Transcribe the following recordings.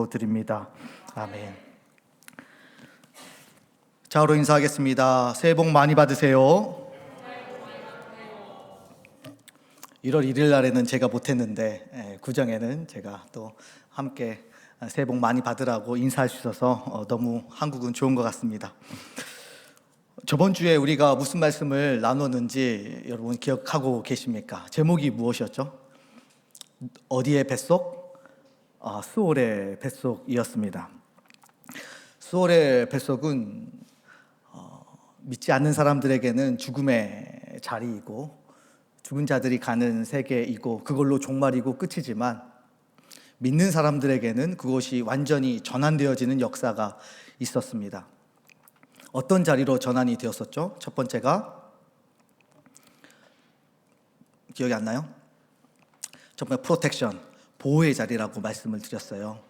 기도드립니다. 아멘. 자으로 인사하겠습니다. 새해 복 많이 받으세요. 1월 1일 날에는 제가 못했는데 구정에는 제가 또 함께 새해 복 많이 받으라고 인사할 수 있어서 너무 한국은 좋은 것 같습니다. 저번 주에 우리가 무슨 말씀을 나눴는지 여러분 기억하고 계십니까? 제목이 무엇이었죠? 어디의 뱃속? 수월의 뱃속이었습니다. 수월의 뱃속은 믿지 않는 사람들에게는 죽음의 자리이고 죽은 자들이 가는 세계이고 그걸로 종말이고 끝이지만 믿는 사람들에게는 그것이 완전히 전환되어지는 역사가 있었습니다. 어떤 자리로 전환이 되었었죠? 첫 번째가 기억이 안 나요? 첫 번째 프로텍션, 보호의 자리라고 말씀을 드렸어요.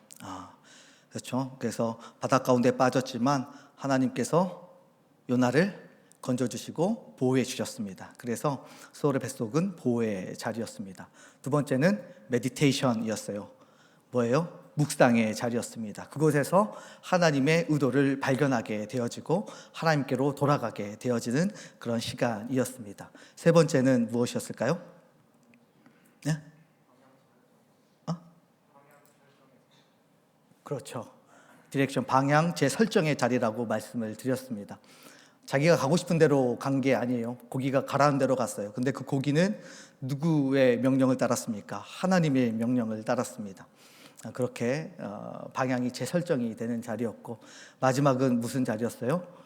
그렇죠. 그래서 바닷 가운데 빠졌지만 하나님께서 요나를 건져주시고 보호해 주셨습니다. 그래서 수월의 뱃속은 보호의 자리였습니다. 두 번째는 메디테이션이었어요. 뭐예요? 묵상의 자리였습니다. 그곳에서 하나님의 의도를 발견하게 되어지고 하나님께로 돌아가게 되어지는 그런 시간이었습니다. 세 번째는 무엇이었을까요? 네? 그렇죠. 디렉션, 방향 재설정의 자리라고 말씀을 드렸습니다. 자기가 가고 싶은 대로 간 게 아니에요. 고기가 가라는 대로 갔어요. 근데 그 고기는 누구의 명령을 따랐습니까? 하나님의 명령을 따랐습니다. 그렇게 방향이 재설정이 되는 자리였고, 마지막은 무슨 자리였어요?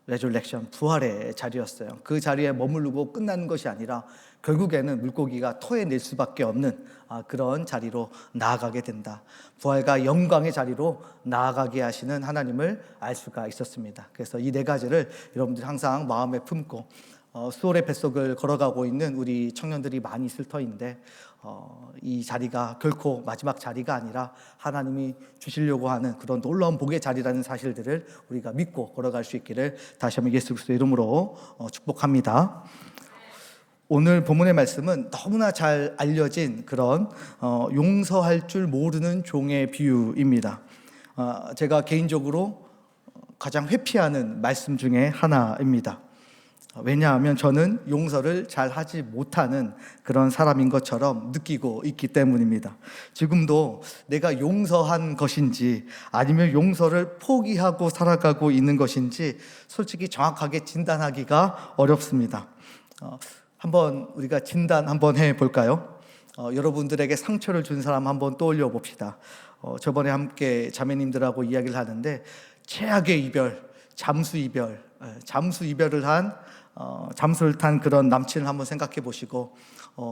레졸렉션, 부활의 자리였어요. 그 자리에 머무르고 끝나는 것이 아니라 결국에는 물고기가 토해낼 수밖에 없는 그런 자리로 나아가게 된다. 부활과 영광의 자리로 나아가게 하시는 하나님을 알 수가 있었습니다. 그래서 이 네 가지를 여러분들이 항상 마음에 품고 수월의 뱃속을 걸어가고 있는 우리 청년들이 많이 있을 터인데 이 자리가 결코 마지막 자리가 아니라 하나님이 주시려고 하는 그런 놀라운 복의 자리라는 사실들을 우리가 믿고 걸어갈 수 있기를 다시 한번 예수 그리스도의 이름으로 축복합니다. 오늘 본문의 말씀은 너무나 잘 알려진 그런 용서할 줄 모르는 종의 비유입니다. 제가 개인적으로 가장 회피하는 말씀 중에 하나입니다. 왜냐하면 저는 용서를 잘 하지 못하는 그런 사람인 것처럼 느끼고 있기 때문입니다. 지금도 내가 용서한 것인지 아니면 용서를 포기하고 살아가고 있는 것인지 솔직히 정확하게 진단하기가 어렵습니다. 한번 우리가 진단 한번 해볼까요? 여러분들에게 상처를 준 사람 한번 떠올려 봅시다. 저번에 함께 자매님들하고 이야기를 하는데 최악의 이별, 잠수 이별을 한 잠수를 탄 그런 남친을 한번 생각해 보시고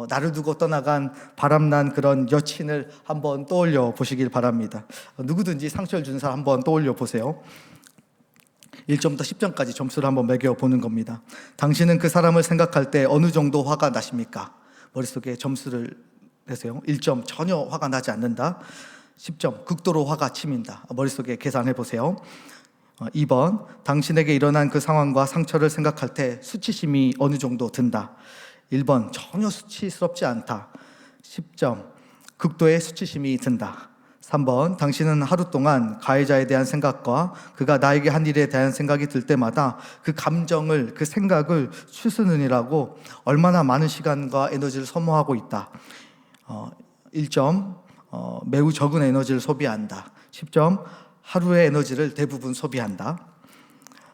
나를 두고 떠나간 바람난 그런 여친을 한번 떠올려 보시길 바랍니다. 누구든지 상처를 준 사람 한번 떠올려 보세요. 1점부터 10점까지 점수를 한번 매겨보는 겁니다. 당신은 그 사람을 생각할 때 어느 정도 화가 나십니까? 머릿속에 점수를 내세요. 1점 전혀 화가 나지 않는다. 10점 극도로 화가 치민다. 머릿속에 계산해 보세요. 2번 당신에게 일어난 그 상황과 상처를 생각할 때 수치심이 어느 정도 든다. 1번 전혀 수치스럽지 않다. 10점 극도의 수치심이 든다. 3번 당신은 하루 동안 가해자에 대한 생각과 그가 나에게 한 일에 대한 생각이 들 때마다 그 감정을, 그 생각을 추스느니라고 얼마나 많은 시간과 에너지를 소모하고 있다. 1점 매우 적은 에너지를 소비한다. 10점 하루의 에너지를 대부분 소비한다.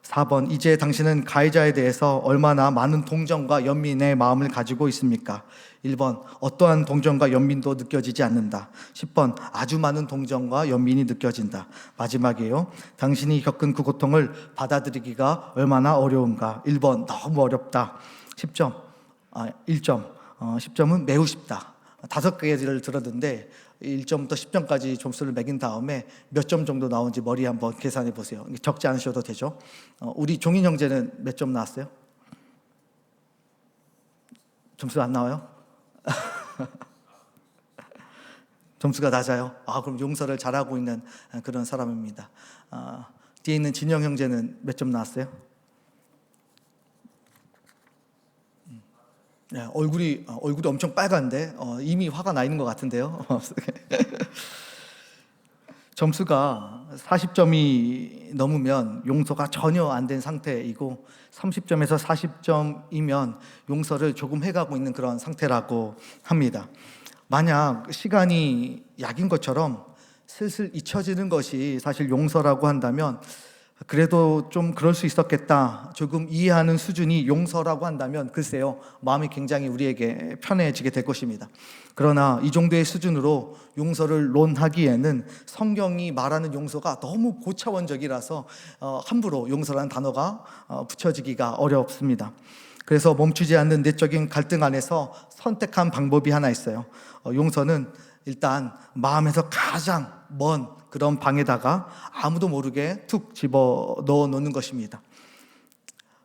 4번 이제 당신은 가해자에 대해서 얼마나 많은 동정과 연민의 마음을 가지고 있습니까? 1번 어떠한 동정과 연민도 느껴지지 않는다. 10번 아주 많은 동정과 연민이 느껴진다. 마지막이에요. 당신이 겪은 그 고통을 받아들이기가 얼마나 어려운가? 1번 너무 어렵다. 10점 10점은 매우 쉽다. 5개를 들었는데 1점부터 10점까지 점수를 매긴 다음에 몇 점 정도 나오는지 머리 한번 계산해 보세요. 적지 않으셔도 되죠. 우리 종인 형제는 몇 점 나왔어요? 점수 안 나와요? 점수가 낮아요. 그럼 용서를 잘하고 있는 그런 사람입니다. 뒤에 있는 진영 형제는 몇 점 나왔어요? 네, 얼굴이 엄청 빨간데 이미 화가 나 있는 것 같은데요. 점수가 40점이 넘으면 용서가 전혀 안 된 상태이고 30점에서 40점이면 용서를 조금 해가고 있는 그런 상태라고 합니다. 만약 시간이 약인 것처럼 슬슬 잊혀지는 것이 사실 용서라고 한다면 그래도 좀 그럴 수 있었겠다, 조금 이해하는 수준이 용서라고 한다면 글쎄요, 마음이 굉장히 우리에게 편해지게 될 것입니다. 그러나 이 정도의 수준으로 용서를 논하기에는 성경이 말하는 용서가 너무 고차원적이라서 함부로 용서라는 단어가 붙여지기가 어렵습니다. 그래서 멈추지 않는 내적인 갈등 안에서 선택한 방법이 하나 있어요. 용서는 일단 마음에서 가장 먼 그런 방에다가 아무도 모르게 툭 집어 넣어 놓는 것입니다.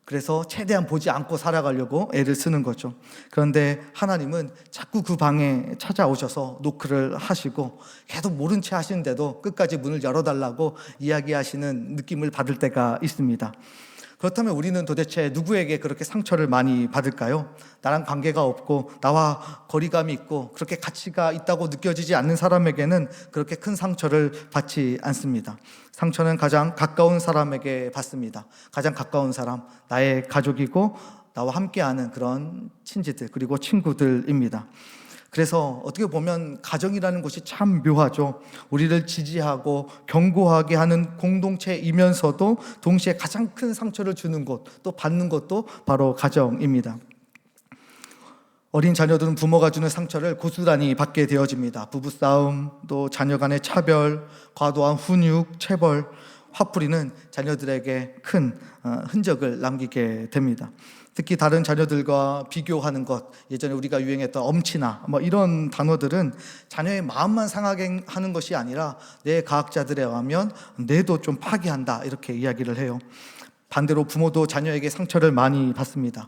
그래서 최대한 보지 않고 살아가려고 애를 쓰는 거죠. 그런데 하나님은 자꾸 그 방에 찾아오셔서 노크를 하시고 계속 모른 채 하시는데도 끝까지 문을 열어달라고 이야기하시는 느낌을 받을 때가 있습니다. 그렇다면 우리는 도대체 누구에게 그렇게 상처를 많이 받을까요? 나랑 관계가 없고 나와 거리감이 있고 그렇게 가치가 있다고 느껴지지 않는 사람에게는 그렇게 큰 상처를 받지 않습니다. 상처는 가장 가까운 사람에게 받습니다. 가장 가까운 사람, 나의 가족이고 나와 함께하는 그런 친지들 그리고 친구들입니다. 그래서 어떻게 보면 가정이라는 곳이 참 묘하죠. 우리를 지지하고 견고하게 하는 공동체이면서도 동시에 가장 큰 상처를 주는 곳, 또 받는 것도 바로 가정입니다. 어린 자녀들은 부모가 주는 상처를 고스란히 받게 되어집니다. 부부싸움, 또 자녀 간의 차별, 과도한 훈육, 체벌, 화풀이는 자녀들에게 큰 흔적을 남기게 됩니다. 특히 다른 자녀들과 비교하는 것, 예전에 우리가 유행했던 엄치나 이런 단어들은 자녀의 마음만 상하게 하는 것이 아니라 내 가학자들에 의하면 뇌도 좀 파괴한다, 이렇게 이야기를 해요. 반대로 부모도 자녀에게 상처를 많이 받습니다.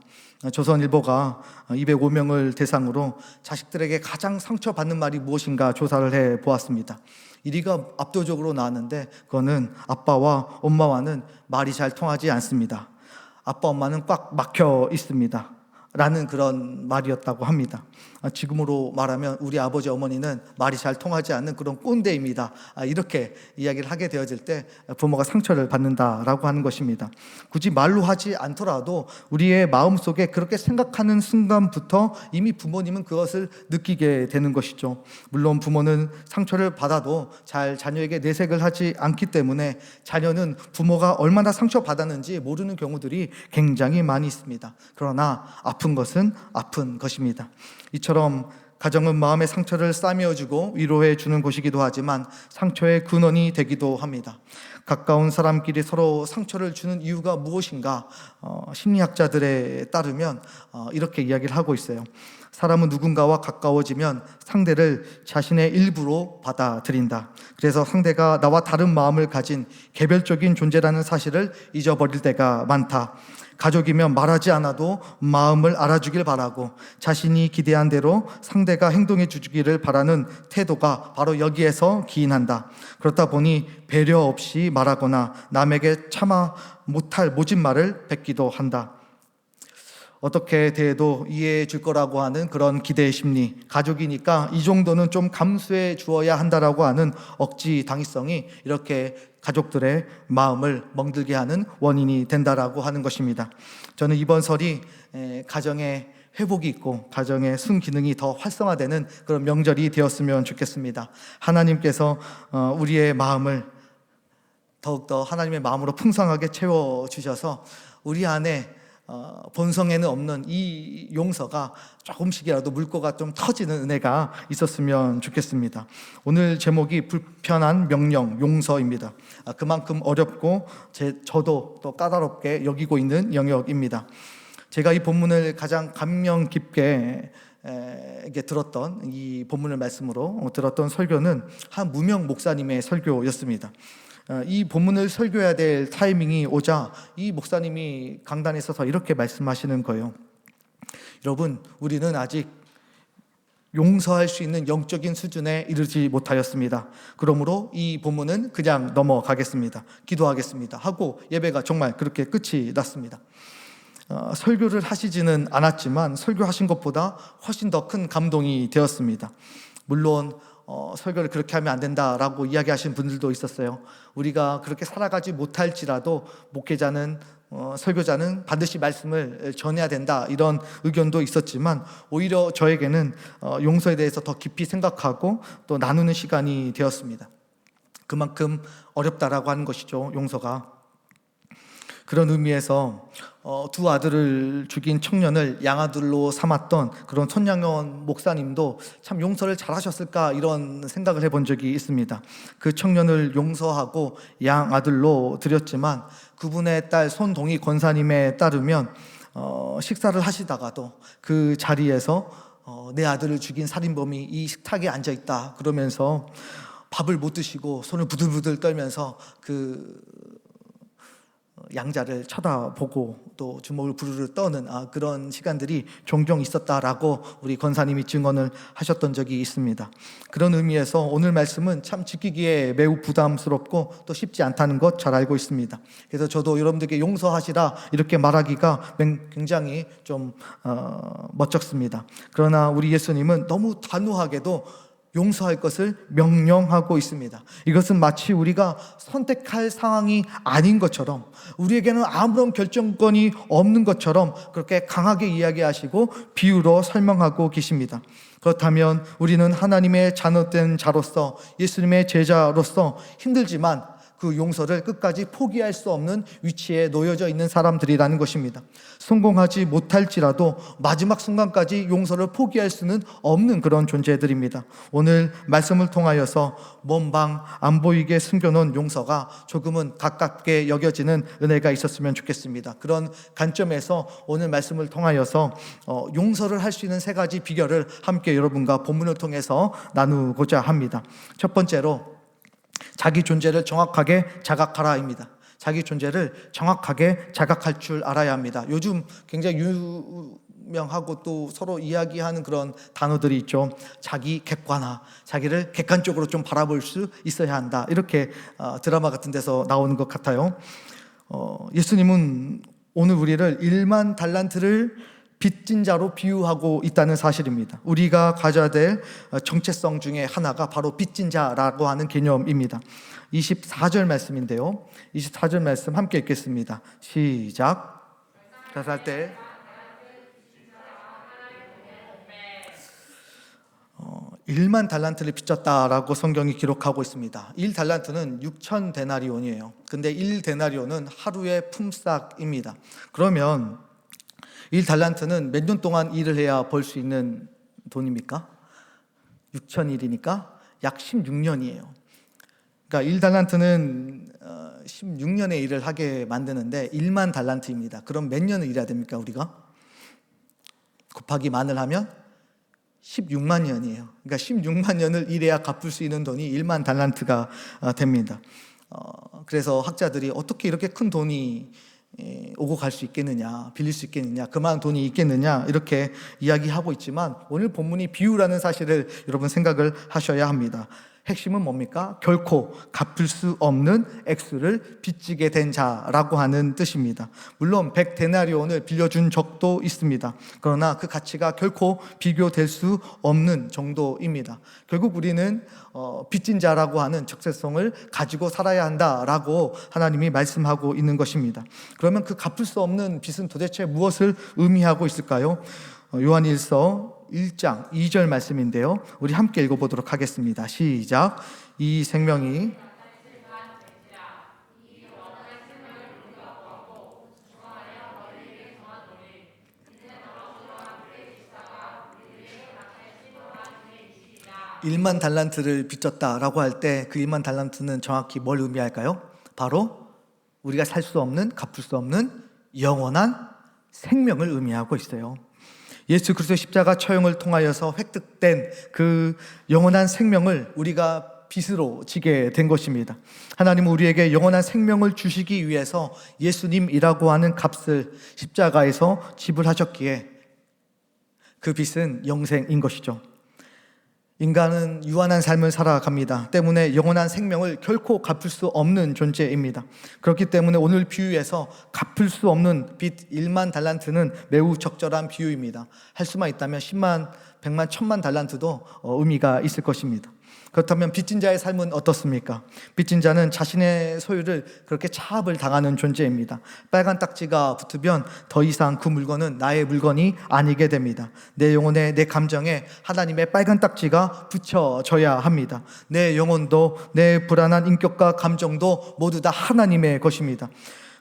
조선일보가 205명을 대상으로 자식들에게 가장 상처받는 말이 무엇인가 조사를 해 보았습니다. 1위가 압도적으로 나왔는데 그거는 아빠와 엄마와는 말이 잘 통하지 않습니다. 아빠 엄마는 꽉 막혀 있습니다 라는 그런 말이었다고 합니다. 지금으로 말하면 우리 아버지 어머니는 말이 잘 통하지 않는 그런 꼰대입니다, 이렇게 이야기를 하게 되어질 때 부모가 상처를 받는다라고 하는 것입니다. 굳이 말로 하지 않더라도 우리의 마음속에 그렇게 생각하는 순간부터 이미 부모님은 그것을 느끼게 되는 것이죠. 물론 부모는 상처를 받아도 잘 자녀에게 내색을 하지 않기 때문에 자녀는 부모가 얼마나 상처받았는지 모르는 경우들이 굉장히 많이 있습니다. 그러나 아픈 것은 아픈 것입니다. 이처럼 가정은 마음의 상처를 싸매어주고 위로해 주는 곳이기도 하지만 상처의 근원이 되기도 합니다. 가까운 사람끼리 서로 상처를 주는 이유가 무엇인가? 심리학자들에 따르면 이렇게 이야기를 하고 있어요. 사람은 누군가와 가까워지면 상대를 자신의 일부로 받아들인다. 그래서 상대가 나와 다른 마음을 가진 개별적인 존재라는 사실을 잊어버릴 때가 많다. 가족이면 말하지 않아도 마음을 알아주길 바라고 자신이 기대한 대로 상대가 행동해 주기를 바라는 태도가 바로 여기에서 기인한다. 그렇다 보니 배려 없이 말하거나 남에게 참아 못할 모진 말을 뱉기도 한다. 어떻게 대해도 이해해 줄 거라고 하는 그런 기대의 심리, 가족이니까 이 정도는 좀 감수해 주어야 한다라고 하는 억지 당위성이 이렇게 가족들의 마음을 멍들게 하는 원인이 된다라고 하는 것입니다. 저는 이번 설이 가정의 회복이 있고 가정의 순기능이 더 활성화되는 그런 명절이 되었으면 좋겠습니다. 하나님께서 우리의 마음을 더욱더 하나님의 마음으로 풍성하게 채워주셔서 우리 안에 본성에는 없는 이 용서가 조금씩이라도 물꼬가 좀 터지는 은혜가 있었으면 좋겠습니다. 오늘 제목이 불편한 명령, 용서입니다. 그만큼 어렵고 저도 또 까다롭게 여기고 있는 영역입니다. 제가 이 본문을 가장 감명 깊게 들었던, 이 본문을 말씀으로 들었던 설교는 한 무명 목사님의 설교였습니다. 이 본문을 설교해야 될 타이밍이 오자 이 목사님이 강단에 서서 이렇게 말씀하시는 거예요. 여러분, 우리는 아직 용서할 수 있는 영적인 수준에 이르지 못하였습니다. 그러므로 이 본문은 그냥 넘어가겠습니다. 기도하겠습니다 하고 예배가 정말 그렇게 끝이 났습니다. 설교를 하시지는 않았지만 설교하신 것보다 훨씬 더 큰 감동이 되었습니다. 물론 설교를 그렇게 하면 안 된다라고 이야기하신 분들도 있었어요. 우리가 그렇게 살아가지 못할지라도 목회자는 설교자는 반드시 말씀을 전해야 된다, 이런 의견도 있었지만 오히려 저에게는 용서에 대해서 더 깊이 생각하고 또 나누는 시간이 되었습니다. 그만큼 어렵다라고 하는 것이죠, 용서가. 그런 의미에서 두 아들을 죽인 청년을 양아들로 삼았던 그런 손양원 목사님도 참 용서를 잘하셨을까, 이런 생각을 해본 적이 있습니다. 그 청년을 용서하고 양아들로 드렸지만 그분의 딸 손동희 권사님에 따르면 식사를 하시다가도 그 자리에서 내 아들을 죽인 살인범이 이 식탁에 앉아있다 그러면서 밥을 못 드시고 손을 부들부들 떨면서 그 양자를 쳐다보고 또 주먹을 부르르 떠는 그런 시간들이 종종 있었다라고 우리 권사님이 증언을 하셨던 적이 있습니다. 그런 의미에서 오늘 말씀은 참 지키기에 매우 부담스럽고 또 쉽지 않다는 것 잘 알고 있습니다. 그래서 저도 여러분들께 용서하시라 이렇게 말하기가 굉장히 좀 멋쩍습니다. 그러나 우리 예수님은 너무 단호하게도 용서할 것을 명령하고 있습니다. 이것은 마치 우리가 선택할 상황이 아닌 것처럼, 우리에게는 아무런 결정권이 없는 것처럼 그렇게 강하게 이야기하시고 비유로 설명하고 계십니다. 그렇다면 우리는 하나님의 자녀된 자로서, 예수님의 제자로서 힘들지만 그 용서를 끝까지 포기할 수 없는 위치에 놓여져 있는 사람들이라는 것입니다. 성공하지 못할지라도 마지막 순간까지 용서를 포기할 수는 없는 그런 존재들입니다. 오늘 말씀을 통하여서 먼 방 안 보이게 숨겨놓은 용서가 조금은 가깝게 여겨지는 은혜가 있었으면 좋겠습니다. 그런 관점에서 오늘 말씀을 통하여서 용서를 할 수 있는 세 가지 비결을 함께 여러분과 본문을 통해서 나누고자 합니다. 첫 번째로 자기 존재를 정확하게 자각하라입니다. 자기 존재를 정확하게 자각할 줄 알아야 합니다. 요즘 굉장히 유명하고 또 서로 이야기하는 그런 단어들이 있죠. 자기 객관화, 자기를 객관적으로 좀 바라볼 수 있어야 한다, 이렇게 드라마 같은 데서 나오는 것 같아요. 예수님은 오늘 우리를 1만 달란트를 빚진 자로 비유하고 있다는 사실입니다. 우리가 가져야 될 정체성 중에 하나가 바로 빚진 자라고 하는 개념입니다. 24절 말씀인데요, 24절 말씀 함께 읽겠습니다. 시작. 살 때 1만 달란트를 빚졌다라고 성경이 기록하고 있습니다. 1달란트는 6천 데나리온이에요. 근데 1데나리온은 하루의 품삯입니다. 그러면 1달란트는 몇 년 동안 일을 해야 벌 수 있는 돈입니까? 6,000일이니까 약 16년이에요. 그러니까 1달란트는 16년의 일을 하게 만드는데 1만 달란트입니다. 그럼 몇 년을 일해야 됩니까, 우리가? 곱하기 만을 하면 16만 년이에요. 그러니까 16만 년을 일해야 갚을 수 있는 돈이 1만 달란트가 됩니다. 그래서 학자들이 어떻게 이렇게 큰 돈이 오고 갈 수 있겠느냐, 빌릴 수 있겠느냐, 그만한 돈이 있겠느냐, 이렇게 이야기하고 있지만 오늘 본문이 비유라는 사실을 여러분 생각을 하셔야 합니다. 핵심은 뭡니까? 결코 갚을 수 없는 액수를 빚지게 된 자라고 하는 뜻입니다. 물론 100데나리온을 빌려준 적도 있습니다. 그러나 그 가치가 결코 비교될 수 없는 정도입니다. 결국 우리는 빚진 자라고 하는 적세성을 가지고 살아야 한다라고 하나님이 말씀하고 있는 것입니다. 그러면 그 갚을 수 없는 빚은 도대체 무엇을 의미하고 있을까요? 요한일서 1장 2절 말씀인데요, 우리 함께 읽어보도록 하겠습니다. 시작. 이 생명이 일만 달란트를 빚졌다라고 할 때 그 1만 달란트는 정확히 뭘 의미할까요? 바로 우리가 살 수 없는, 갚을 수 없는 영원한 생명을 의미하고 있어요. 예수 그리스도의 십자가 처형을 통하여서 획득된 그 영원한 생명을 우리가 빚으로 지게 된 것입니다. 하나님은 우리에게 영원한 생명을 주시기 위해서 예수님이라고 하는 값을 십자가에서 지불하셨기에 그 빚은 영생인 것이죠. 인간은 유한한 삶을 살아갑니다. 때문에 영원한 생명을 결코 갚을 수 없는 존재입니다. 그렇기 때문에 오늘 비유에서 갚을 수 없는 빚 1만 달란트는 매우 적절한 비유입니다. 할 수만 있다면 10만, 100만, 1000만 달란트도 의미가 있을 것입니다. 그렇다면 빚진 자의 삶은 어떻습니까? 빚진 자는 자신의 소유를 그렇게 차압을 당하는 존재입니다. 빨간 딱지가 붙으면 더 이상 그 물건은 나의 물건이 아니게 됩니다. 내 영혼에, 내 감정에 하나님의 빨간 딱지가 붙여져야 합니다. 내 영혼도, 내 불안한 인격과 감정도 모두 다 하나님의 것입니다.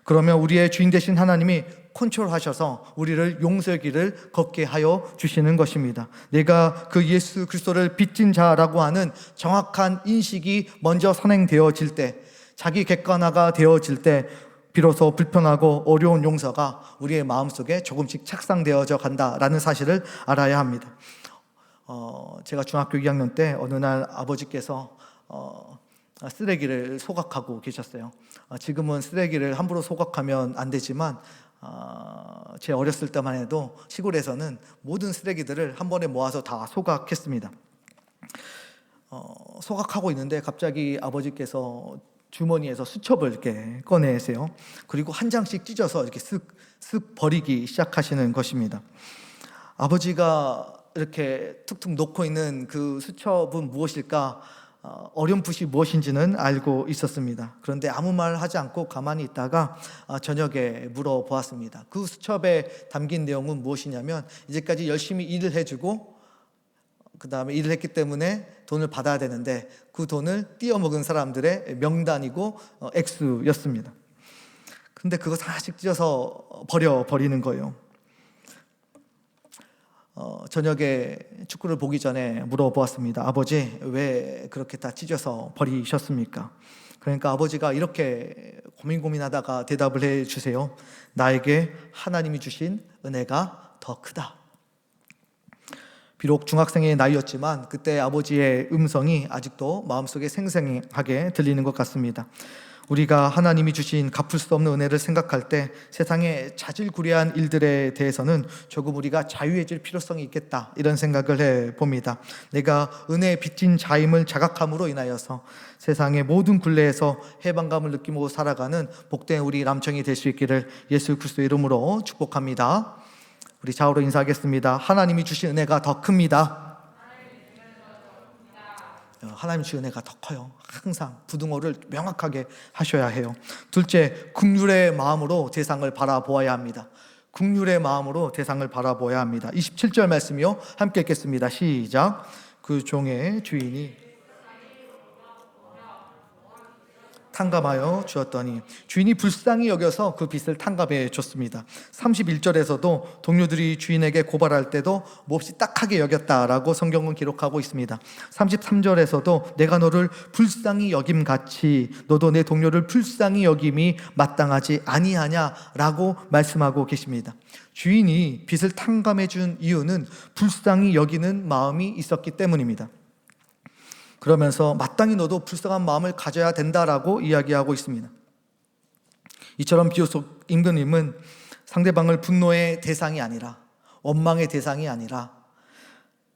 그러면 우리의 주인 되신 하나님이 컨트롤하셔서 우리를 용서의 길을 걷게 하여 주시는 것입니다. 내가 그 예수 그리스도를 빚진 자라고 하는 정확한 인식이 먼저 선행되어질 때, 자기 객관화가 되어질 때 비로소 불편하고 어려운 용서가 우리의 마음속에 조금씩 착상되어져 간다라는 사실을 알아야 합니다. 제가 중학교 2학년 때 어느 날 아버지께서 쓰레기를 소각하고 계셨어요. 지금은 쓰레기를 함부로 소각하면 안 되지만 제 어렸을 때만 해도 시골에서는 모든 쓰레기들을 한 번에 모아서 다 소각했습니다. 소각하고 있는데 갑자기 아버지께서 주머니에서 수첩을 이렇게 꺼내세요. 그리고 한 장씩 찢어서 이렇게 쓱쓱 버리기 시작하시는 것입니다. 아버지가 이렇게 툭툭 놓고 있는 그 수첩은 무엇일까? 어렴풋이 무엇인지는 알고 있었습니다. 그런데 아무 말 하지 않고 가만히 있다가 저녁에 물어보았습니다. 그 수첩에 담긴 내용은 무엇이냐면, 이제까지 열심히 일을 해주고 그 다음에 일을 했기 때문에 돈을 받아야 되는데 그 돈을 띄어먹은 사람들의 명단이고 액수였습니다. 근데 그거 하나씩 찢어서 버리는 거예요. 저녁에 축구를 보기 전에 물어보았습니다. 아버지, 왜 그렇게 다 찢어서 버리셨습니까? 그러니까 아버지가 이렇게 고민하다가 대답을 해주세요. 나에게 하나님이 주신 은혜가 더 크다. 비록 중학생의 나이였지만 그때 아버지의 음성이 아직도 마음속에 생생하게 들리는 것 같습니다. 우리가 하나님이 주신 갚을 수 없는 은혜를 생각할 때 세상의 자질구레한 일들에 대해서는 조금 우리가 자유해질 필요성이 있겠다, 이런 생각을 해봅니다. 내가 은혜에 빚진 자임을 자각함으로 인하여서 세상의 모든 굴레에서 해방감을 느끼고 살아가는 복된 우리 남청이 될 수 있기를 예수 그리스도의 이름으로 축복합니다. 우리 좌우로 인사하겠습니다. 하나님이 주신 은혜가 더 큽니다. 하나님 주신 은혜가 더 커요. 항상 부등호를 명확하게 하셔야 해요. 둘째, 긍휼의 마음으로 세상을 바라보아야 합니다. 긍휼의 마음으로 세상을 바라보아야 합니다. 27절 말씀이요, 함께 읽겠습니다. 시작. 그 종의 주인이 탕감하여 주었더니 주인이 불쌍히 여겨서 그 빚을 탕감해 줬습니다. 31절에서도 동료들이 주인에게 고발할 때도 몹시 딱하게 여겼다라고 성경은 기록하고 있습니다. 33절에서도 내가 너를 불쌍히 여김같이 너도 내 동료를 불쌍히 여김이 마땅하지 아니하냐라고 말씀하고 계십니다. 주인이 빚을 탕감해 준 이유는 불쌍히 여기는 마음이 있었기 때문입니다. 그러면서 마땅히 너도 불쌍한 마음을 가져야 된다라고 이야기하고 있습니다. 이처럼 비로소 임금님은 상대방을 분노의 대상이 아니라, 원망의 대상이 아니라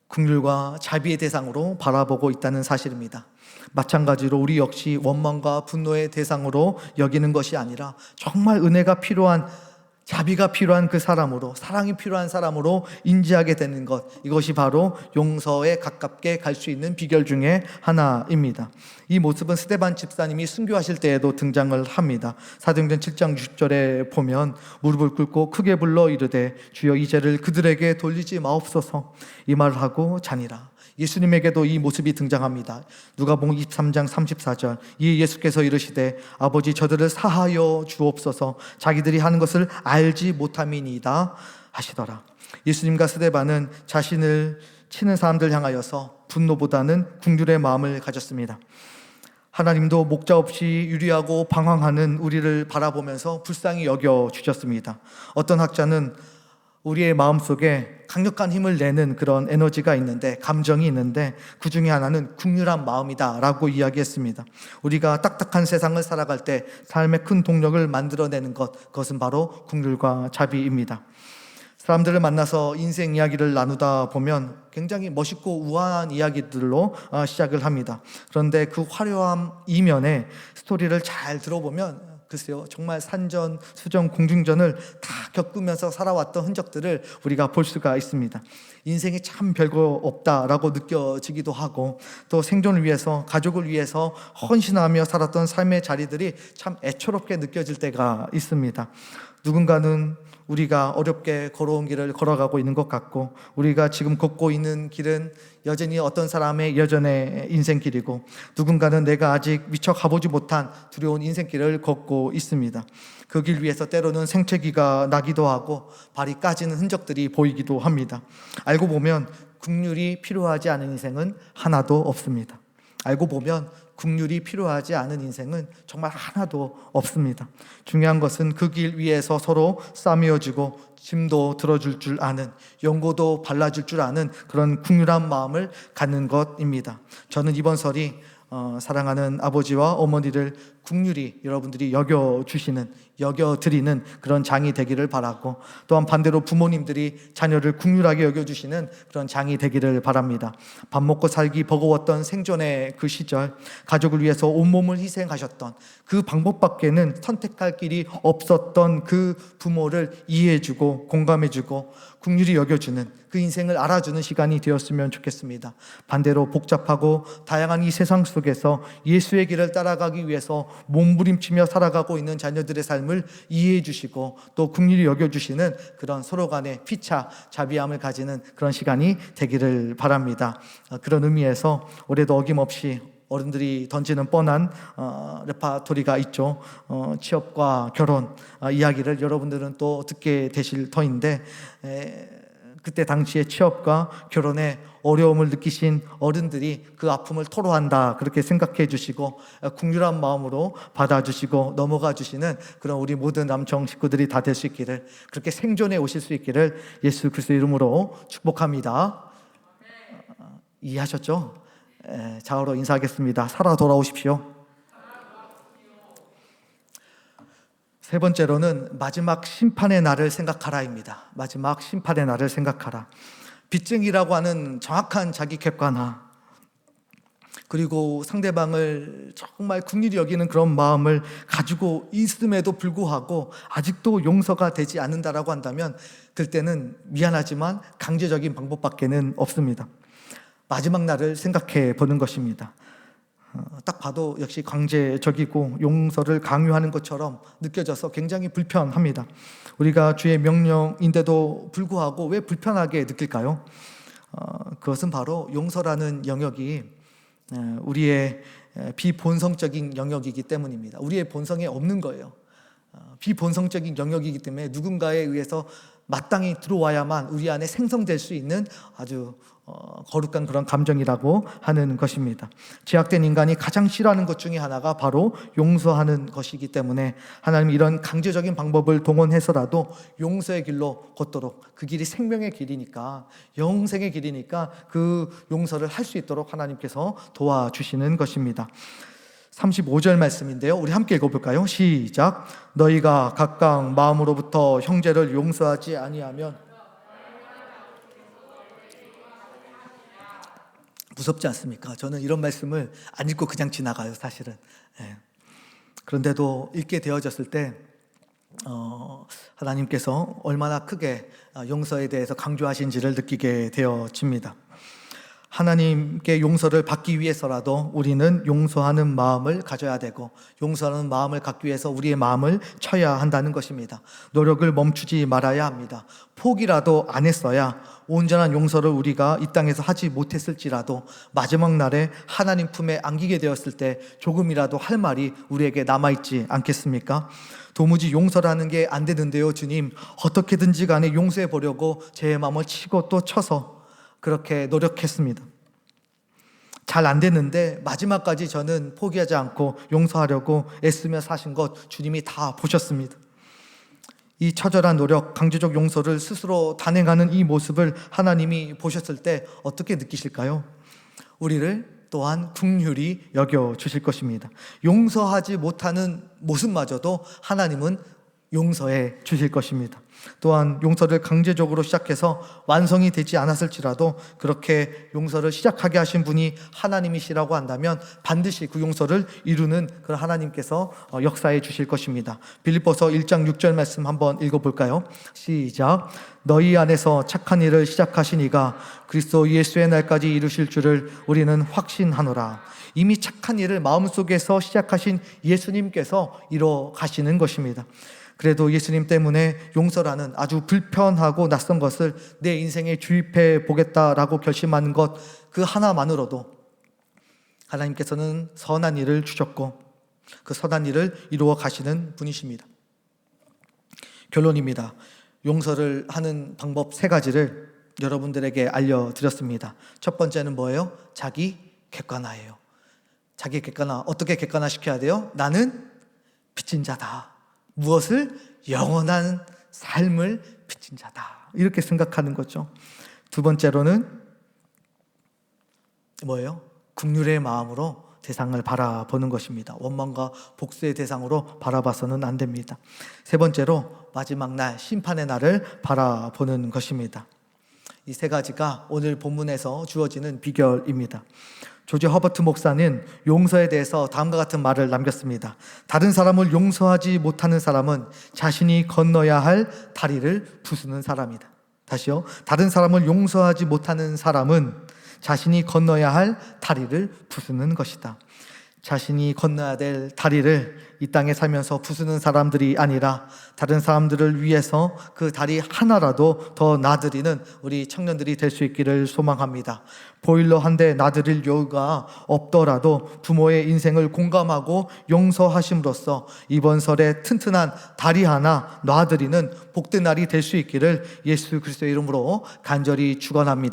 긍휼과 자비의 대상으로 바라보고 있다는 사실입니다. 마찬가지로 우리 역시 원망과 분노의 대상으로 여기는 것이 아니라 정말 은혜가 필요한, 자비가 필요한 그 사람으로, 사랑이 필요한 사람으로 인지하게 되는 것, 이것이 바로 용서에 가깝게 갈 수 있는 비결 중에 하나입니다. 이 모습은 스데반 집사님이 순교하실 때에도 등장을 합니다. 사도행전 7장 60절에 보면 무릎을 꿇고 크게 불러 이르되 주여 이 죄를 그들에게 돌리지 마옵소서, 이 말을 하고 자니라. 예수님에게도 이 모습이 등장합니다. 누가복음 23장 34절, 이 예수께서 이르시되 아버지 저들을 사하여 주옵소서, 자기들이 하는 것을 알지 못함이니이다 하시더라. 예수님과 스데반은 자신을 치는 사람들 향하여서 분노보다는 긍휼의 마음을 가졌습니다. 하나님도 목자 없이 유리하고 방황하는 우리를 바라보면서 불쌍히 여겨주셨습니다. 어떤 학자는 우리의 마음속에 강력한 힘을 내는 그런 에너지가 있는데, 감정이 있는데 그 중에 하나는 긍휼한 마음이다 라고 이야기했습니다. 우리가 딱딱한 세상을 살아갈 때 삶의 큰 동력을 만들어내는 것, 그것은 바로 긍휼과 자비입니다. 사람들을 만나서 인생 이야기를 나누다 보면 굉장히 멋있고 우아한 이야기들로 시작을 합니다. 그런데 그 화려함 이면에 스토리를 잘 들어보면 글쎄요, 정말 산전, 수전, 공중전을 다 겪으면서 살아왔던 흔적들을 우리가 볼 수가 있습니다. 인생이 참 별거 없다라고 느껴지기도 하고, 또 생존을 위해서, 가족을 위해서 헌신하며 살았던 삶의 자리들이 참 애처롭게 느껴질 때가 있습니다. 누군가는 우리가 어렵게 걸어온 길을 걸어가고 있는 것 같고, 우리가 지금 걷고 있는 길은 여전히 어떤 사람의 여전의 인생길이고, 누군가는 내가 아직 미처 가보지 못한 두려운 인생길을 걷고 있습니다. 그 길 위에서 때로는 생채기가 나기도 하고 발이 까지는 흔적들이 보이기도 합니다. 알고 보면 긍휼이 필요하지 않은 인생은 하나도 없습니다. 알고 보면 긍휼이 필요하지 않은 인생은 정말 하나도 없습니다. 중요한 것은 그 길 위에서 서로 싸매어지고 짐도 들어줄 줄 아는, 연고도 발라줄 줄 아는 그런 긍휼한 마음을 갖는 것입니다. 저는 이번 설이 사랑하는 아버지와 어머니를 긍휼히 여러분들이 여겨드리는 그런 장이 되기를 바라고, 또한 반대로 부모님들이 자녀를 긍휼하게 여겨주시는 그런 장이 되기를 바랍니다. 밥 먹고 살기 버거웠던 생존의 그 시절, 가족을 위해서 온몸을 희생하셨던 그 방법밖에는 선택할 길이 없었던 그 부모를 이해해주고 공감해주고 긍휼히 여겨주는 그 인생을 알아주는 시간이 되었으면 좋겠습니다. 반대로 복잡하고 다양한 이 세상 속에서 예수의 길을 따라가기 위해서 몸부림치며 살아가고 있는 자녀들의 삶을 이해해 주시고 또 긍휼히 여겨주시는 그런 서로 간의 피차 자비함을 가지는 그런 시간이 되기를 바랍니다. 그런 의미에서 올해도 어김없이 어른들이 던지는 뻔한 레파토리가 있죠. 취업과 결혼 이야기를 여러분들은 또 듣게 되실 터인데, 그때 당시에 취업과 결혼에 어려움을 느끼신 어른들이 그 아픔을 토로한다 그렇게 생각해 주시고 긍휼한 마음으로 받아주시고 넘어가 주시는 그런 우리 모든 남청 식구들이 다 될 수 있기를, 그렇게 생존해 오실 수 있기를 예수 그리스도 이름으로 축복합니다. 이해하셨죠? 자어로 인사하겠습니다. 살아 돌아오십시오. 세 번째로는 마지막 심판의 날을 생각하라입니다. 마지막 심판의 날을 생각하라. 빚쟁이라고 하는 정확한 자기 객관화, 그리고 상대방을 정말 긍휼히 여기는 그런 마음을 가지고 있음에도 불구하고 아직도 용서가 되지 않는다라고 한다면, 그때는 미안하지만 강제적인 방법밖에는 없습니다. 마지막 날을 생각해 보는 것입니다. 딱 봐도 역시 강제적이고 용서를 강요하는 것처럼 느껴져서 굉장히 불편합니다. 우리가 주의 명령인데도 불구하고 왜 불편하게 느낄까요? 그것은 바로 용서라는 영역이 우리의 비본성적인 영역이기 때문입니다. 우리의 본성에 없는 거예요. 비본성적인 영역이기 때문에 누군가에 의해서 마땅히 들어와야만 우리 안에 생성될 수 있는 아주 거룩한 그런 감정이라고 하는 것입니다. 죄악된 인간이 가장 싫어하는 것 중에 하나가 바로 용서하는 것이기 때문에 하나님이 이런 강제적인 방법을 동원해서라도 용서의 길로 걷도록, 그 길이 생명의 길이니까, 영생의 길이니까 그 용서를 할 수 있도록 하나님께서 도와주시는 것입니다. 35절 말씀인데요, 우리 함께 읽어볼까요? 시작. 너희가 각각 마음으로부터 형제를 용서하지 아니하면. 무섭지 않습니까? 저는 이런 말씀을 안 읽고 그냥 지나가요, 사실은. 그런데도 읽게 되어졌을 때 하나님께서 얼마나 크게 용서에 대해서 강조하신지를 느끼게 되어집니다. 하나님께 용서를 받기 위해서라도 우리는 용서하는 마음을 가져야 되고, 용서하는 마음을 갖기 위해서 우리의 마음을 쳐야 한다는 것입니다. 노력을 멈추지 말아야 합니다. 포기라도 안 했어야 온전한 용서를 우리가 이 땅에서 하지 못했을지라도 마지막 날에 하나님 품에 안기게 되었을 때 조금이라도 할 말이 우리에게 남아있지 않겠습니까? 도무지 용서라는 게 안 되는데요, 주님, 어떻게든지 간에 용서해 보려고 제 마음을 치고 또 쳐서 그렇게 노력했습니다. 잘 안 됐는데 마지막까지 저는 포기하지 않고 용서하려고 애쓰며 사신 것 주님이 다 보셨습니다. 이 처절한 노력, 강제적 용서를 스스로 단행하는 이 모습을 하나님이 보셨을 때 어떻게 느끼실까요? 우리를 또한 긍휼히 여겨주실 것입니다. 용서하지 못하는 모습마저도 하나님은 용서해 주실 것입니다. 또한 용서를 강제적으로 시작해서 완성이 되지 않았을지라도 그렇게 용서를 시작하게 하신 분이 하나님이시라고 한다면 반드시 그 용서를 이루는 그 하나님께서 역사해 주실 것입니다. 빌립보서 1장 6절 말씀 한번 읽어볼까요? 시작. 너희 안에서 착한 일을 시작하신 이가 그리스도 예수의 날까지 이루실 줄을 우리는 확신하노라. 이미 착한 일을 마음속에서 시작하신 예수님께서 이뤄 가시는 것입니다. 그래도 예수님 때문에 용서라는 아주 불편하고 낯선 것을 내 인생에 주입해 보겠다라고 결심한 것 그 하나만으로도 하나님께서는 선한 일을 주셨고 그 선한 일을 이루어 가시는 분이십니다. 결론입니다. 용서를 하는 방법 3가지를 여러분들에게 알려드렸습니다. 첫 번째는 뭐예요? 자기 객관화예요. 자기 객관화. 어떻게 객관화시켜야 돼요? 나는 빚진 자다. 무엇을? 영원한 삶을 빚진 자다. 이렇게 생각하는 거죠. 두 번째로는 뭐예요? 긍휼의 마음으로 세상을 바라보는 것입니다. 원망과 복수의 대상으로 바라봐서는 안 됩니다. 세 번째로 마지막 날, 심판의 날을 바라보는 것입니다. 이 3가지가 오늘 본문에서 주어지는 비결입니다. 조지 허버트 목사는 용서에 대해서 다음과 같은 말을 남겼습니다. 다른 사람을 용서하지 못하는 사람은 자신이 건너야 할 다리를 부수는 사람이다. 다시요. 다른 사람을 용서하지 못하는 사람은 자신이 건너야 할 다리를 부수는 것이다. 자신이 건너야 될 다리를 이 땅에 살면서 부수는 사람들이 아니라 다른 사람들을 위해서 그 다리 하나라도 더 나들이는 우리 청년들이 될 수 있기를 소망합니다. 보일러 한 대 나들일 여유가 없더라도 부모의 인생을 공감하고 용서하심으로써 이번 설에 튼튼한 다리 하나 놔드리는 복된 날이 될 수 있기를 예수 그리스도의 이름으로 간절히 축원합니다.